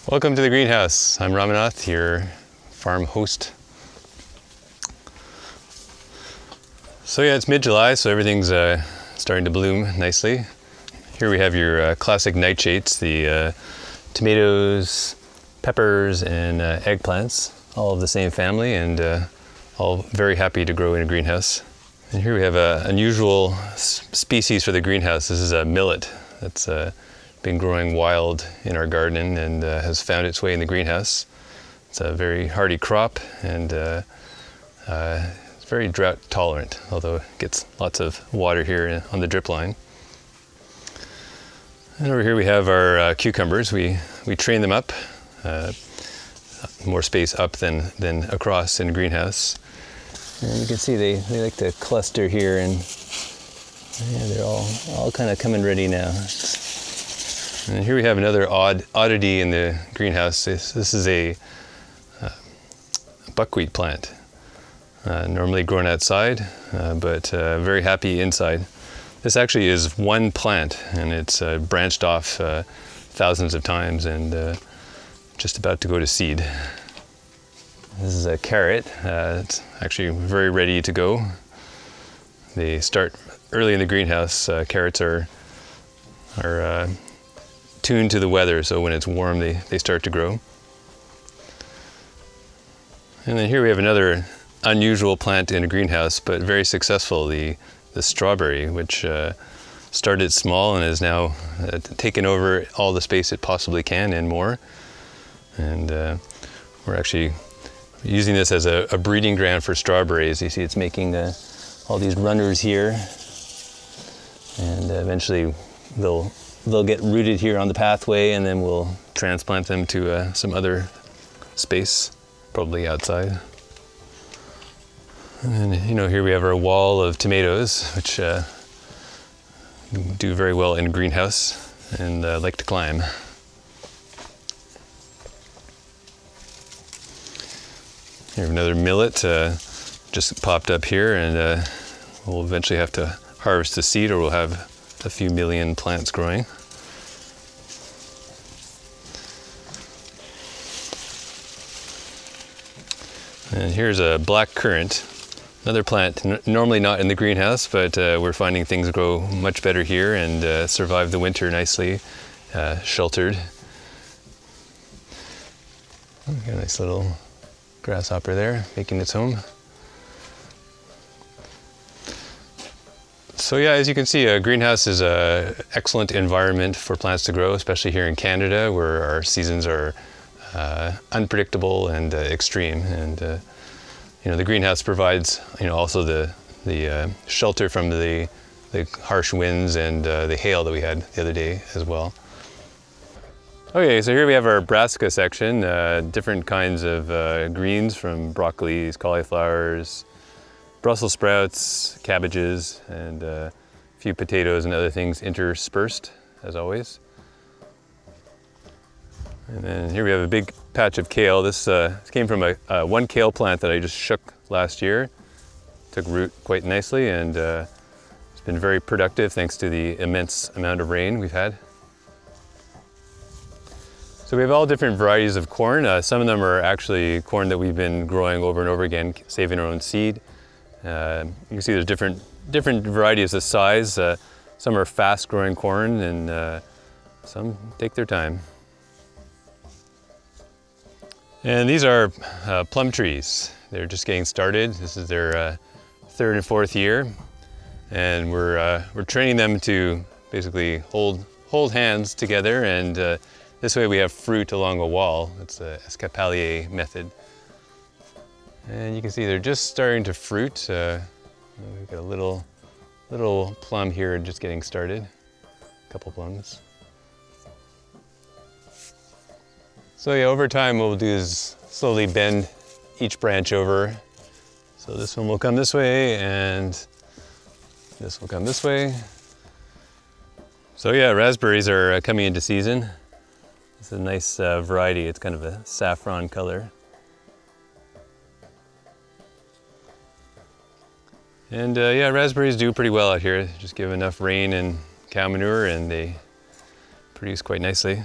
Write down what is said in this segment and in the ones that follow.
Welcome to the greenhouse. I'm Ramanath, your farm host. So yeah, it's mid-July, so everything's starting to bloom nicely. Here we have your classic nightshades, the tomatoes, peppers, and eggplants, all of the same family, and all very happy to grow in a greenhouse. And here we have an unusual species for the greenhouse. This is a millet that's been growing wild in our garden and has found its way in the greenhouse. It's a very hardy crop and it's very drought tolerant, although it gets lots of water here on the drip line. And over here we have our cucumbers. We train them up, more space up than across in a greenhouse. And you can see they like to cluster here, and yeah, they're all kind of coming ready now. And here we have another oddity in the greenhouse. This is a buckwheat plant, normally grown outside, but very happy inside. This actually is one plant, and it's branched off thousands of times and just about to go to seed. This is a carrot. It's actually very ready to go. They start early in the greenhouse. Carrots are tuned to the weather, so when it's warm they start to grow. And then here we have another unusual plant in a greenhouse, but very successful, the strawberry, which started small and has now taken over all the space it possibly can and more. And we're actually using this as a breeding ground for strawberries. You see it's making all these runners here, and eventually they'll get rooted here on the pathway, and then we'll transplant them to some other space, probably outside. And then, here we have our wall of tomatoes, which do very well in a greenhouse and like to climb. Here we have another millet just popped up here, and we'll eventually have to harvest the seed, or we'll have a few million plants growing. And here's a black currant, another plant normally not in the greenhouse, but we're finding things grow much better here and survive the winter nicely, sheltered. Got a nice little grasshopper there making its home. So yeah, as you can see, a greenhouse is an excellent environment for plants to grow, especially here in Canada, where our seasons are unpredictable and extreme. And the greenhouse provides also the shelter from the harsh winds and the hail that we had the other day as well. Okay, so here we have our brassica section, different kinds of greens, from broccolis, cauliflowers, Brussels sprouts, cabbages, and a few potatoes and other things interspersed, as always. And then here we have a big patch of kale. This came from one kale plant that I just shook last year. Took root quite nicely, and it's been very productive thanks to the immense amount of rain we've had. So we have all different varieties of corn. Some of them are actually corn that we've been growing over and over again, saving our own seed. You can see there's different varieties of size. Some are fast-growing corn, and some take their time. And these are plum trees. They're just getting started. This is their third and fourth year, and we're training them to basically hold hands together, and this way we have fruit along a wall. It's the escapalier method. And you can see they're just starting to fruit. We've got a little plum here just getting started. A couple plums. So yeah, over time what we'll do is slowly bend each branch over. So this one will come this way, and this will come this way. So yeah, raspberries are coming into season. It's a nice variety. It's kind of a saffron color. And yeah, raspberries do pretty well out here. Just give enough rain and cow manure and they produce quite nicely.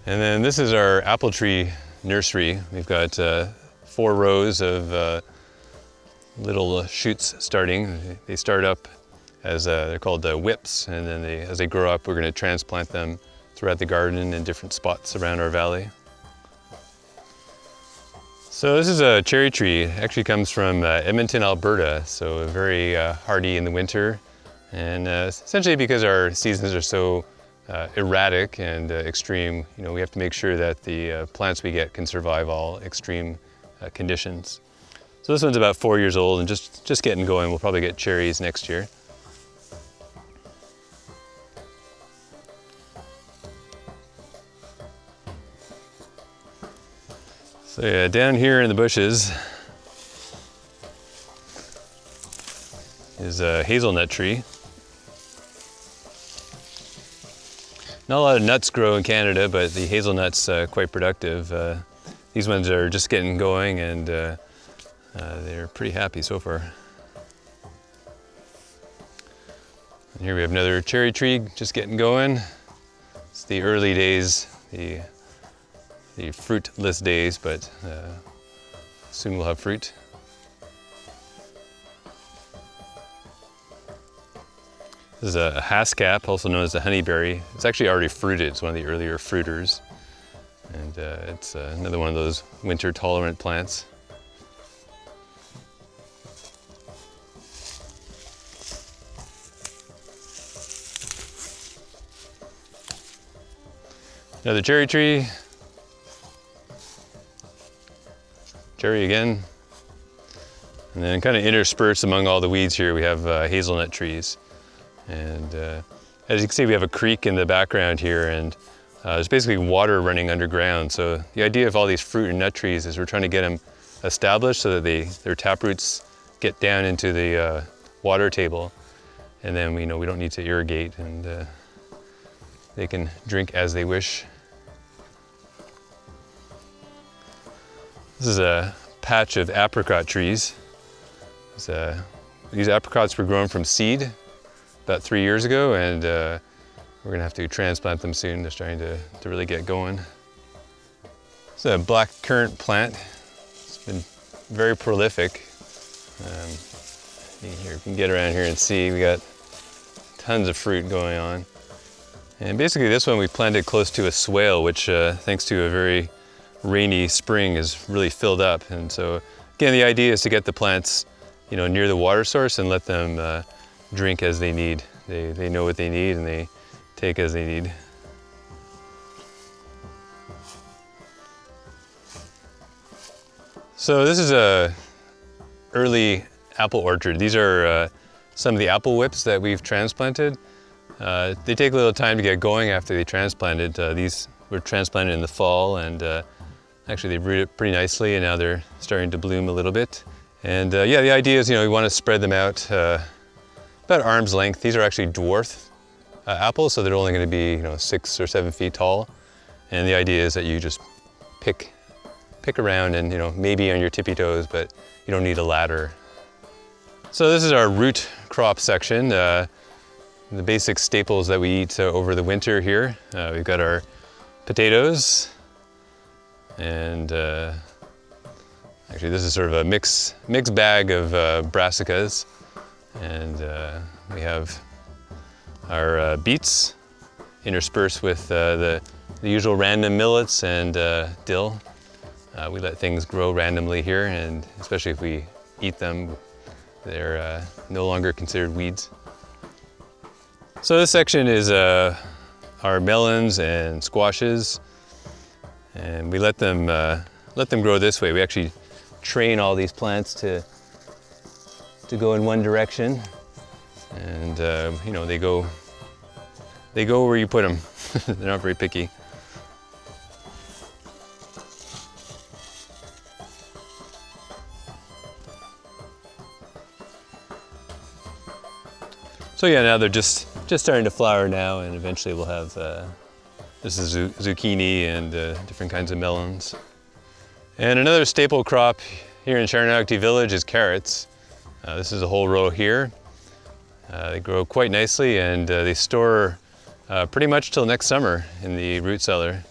And then this is our apple tree nursery. We've got 4 rows of little shoots starting. They start up as they're called whips, and then as they grow up, we're going to transplant them throughout the garden in different spots around our valley. So this is a cherry tree. It actually comes from Edmonton, Alberta, so very hardy in the winter, and essentially because our seasons are so erratic and extreme, we have to make sure that the plants we get can survive all extreme conditions. So this one's about 4 years old and just getting going. We'll probably get cherries next year. So yeah, down here in the bushes is a hazelnut tree. Not a lot of nuts grow in Canada, but the hazelnut's quite productive. These ones are just getting going, and they're pretty happy so far. And here we have another cherry tree just getting going. It's the early days, the fruitless days, but soon we'll have fruit. This is a haskap, also known as the honeyberry. It's actually already fruited. It's one of the earlier fruiters. And it's another one of those winter tolerant plants. Another cherry tree. Cherry again. And then kind of interspersed among all the weeds here, we have hazelnut trees. And as you can see, we have a creek in the background here, and there's basically water running underground. So the idea of all these fruit and nut trees is we're trying to get them established so that their taproots get down into the water table. And then we don't need to irrigate, and they can drink as they wish. This is a patch of apricot trees. These apricots were grown from seed about 3 years ago, and we're gonna have to transplant them soon. They're starting to really get going. It's a black currant plant. It's been very prolific. Here, you can get around here and see, we got tons of fruit going on. And basically this one we planted close to a swale, which thanks to a very rainy spring is really filled up. And so again, the idea is to get the plants near the water source and let them drink as they need. They know what they need, and they take as they need. So this is a early apple orchard. These are some of the apple whips that we've transplanted. They take a little time to get going after they transplanted. These were transplanted in the fall, and actually they rooted pretty nicely, and now they're starting to bloom a little bit. And yeah, the idea is, we want to spread them out about arm's length. These are actually dwarf apples, so they're only going to be 6 or 7 feet tall. And the idea is that you just pick around, and maybe on your tippy toes, but you don't need a ladder. So this is our root crop section. The basic staples that we eat over the winter here. We've got our potatoes, and actually this is sort of a mixed bag of brassicas. And we have our beets interspersed with the usual random millets and dill. We let things grow randomly here, and especially if we eat them, they're no longer considered weeds. So this section is our melons and squashes, and we let them grow this way. We actually train all these plants to go in one direction, and they go where you put them. They're not very picky. So yeah, now they're just starting to flower now, and eventually we'll have this is zucchini and different kinds of melons. And another staple crop here in Sharonagh Village is carrots. This is a whole row here. They grow quite nicely, and they store pretty much till next summer in the root cellar.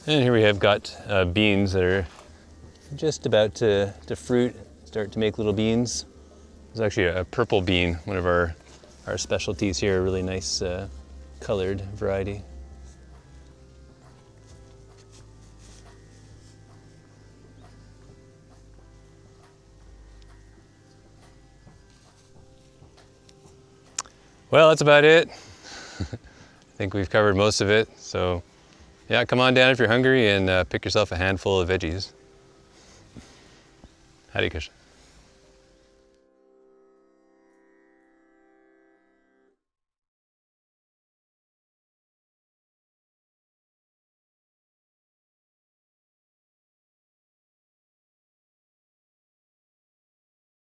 And here we have got beans that are just about to fruit, start to make little beans. There's actually a purple bean, one of our specialties here, a really nice colored variety. Well, that's about it. I think we've covered most of it. So yeah, come on down if you're hungry and pick yourself a handful of veggies. Hare Krishna.